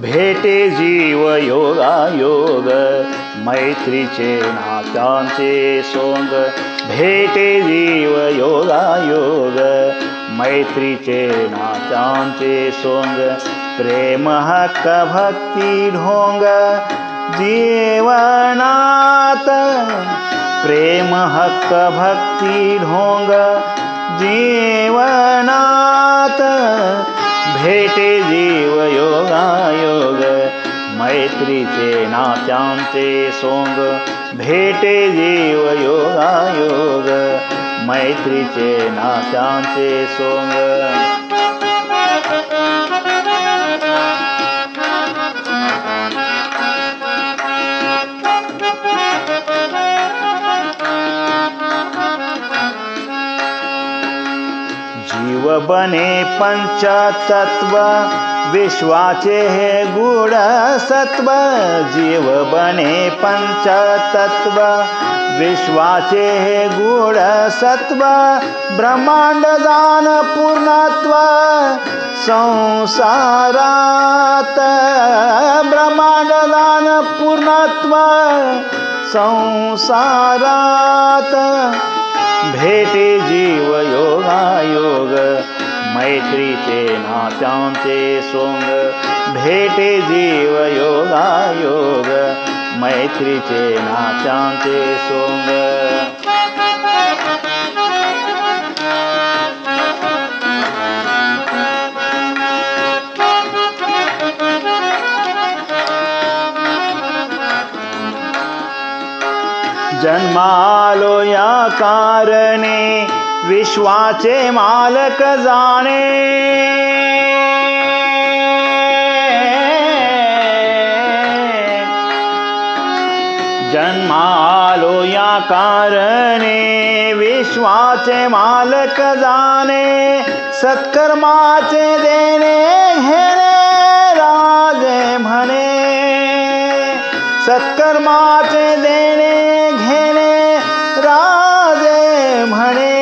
भेटे जीव योगायोग मैत्रीचे नात्यांचे सोंग भेटे जीव योगायोग मैत्रीचे नात्यांचे सोंग प्रेम हक्क भक्ती ढोंग जीवनात प्रेम हक्क भक्ती ढोंग जीवनात भेटे जीव योगायोग मैत्रीचे नात्यांचे सोंग भेटे जीव योगायोग मैत्रीचे नात्यांचे सोंग जीव बने पंचतत्व विश्वाचे हे गूढ सत्व जीव बने पंचतत्व विश्वाचे हे गूढ सत्व ब्रह्मांड दान पूर्णत्व संसारात ब्रह्मांड दान पूर्णत्व संसारात भेटे जीव योगायोग मैत्रीचे नात्यांचे सोंग भेटे जीव योगायोग मैत्रीचे नात्यांचे सोंग जन्मालो या कारणे विश्वाचे मालक जाणे जन्मालो या कारणे विश्वाचे मालक जाणे सत्कर्माचे देणे घेणे राजे म्हणे सत्कर्माचे देणे घेणे राजे म्हणे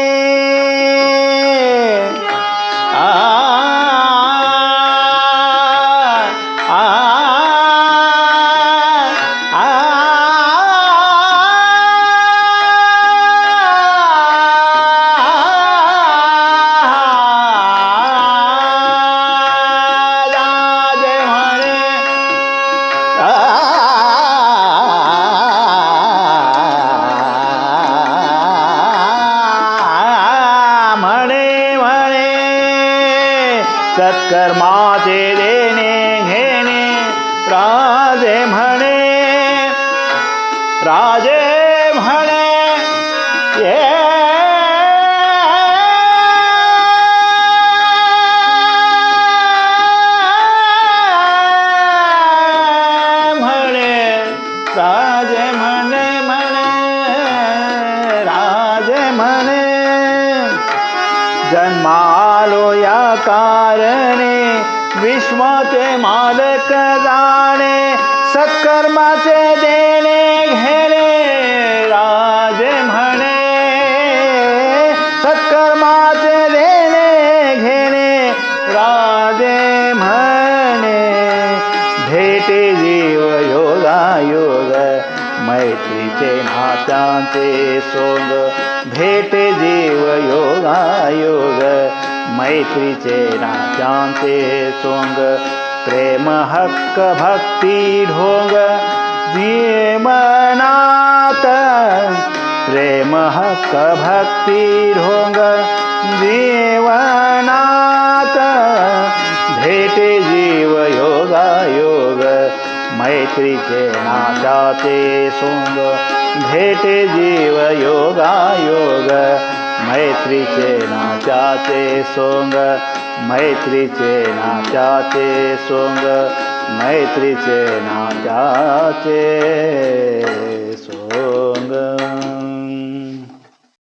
सत्कर्माचे देणे घेणे राजे म्हणे राजे म्हणे ये म्हणे राजे म्हणे म्हणे राजे म्हणे जन्मालो या कारणे विश्वाचे मालक जाणे सत्कर्माचे देणे घेणे राजे म्हणे सत्कर्माचे देणे घेणे राजे म्हणे भेटे जीव योगायोग मैत्रीचे नात्यांचे सोंग भेटे जीव योगायोग मैत्रीचे नात्यांचे सोंग प्रेम हक्क भक्ती ढोंग जीवनात प्रेम हक्क भक्ती ढोंग जीवनात भेटे जीव योगायोग मैत्रीचे नात्याचे सोंग भेटे जीव योगायोग मैत्रीचे नात्याचे सोंग मैत्रीचे नात्याचे सोंग मैत्रीचे नात्याचे सोंग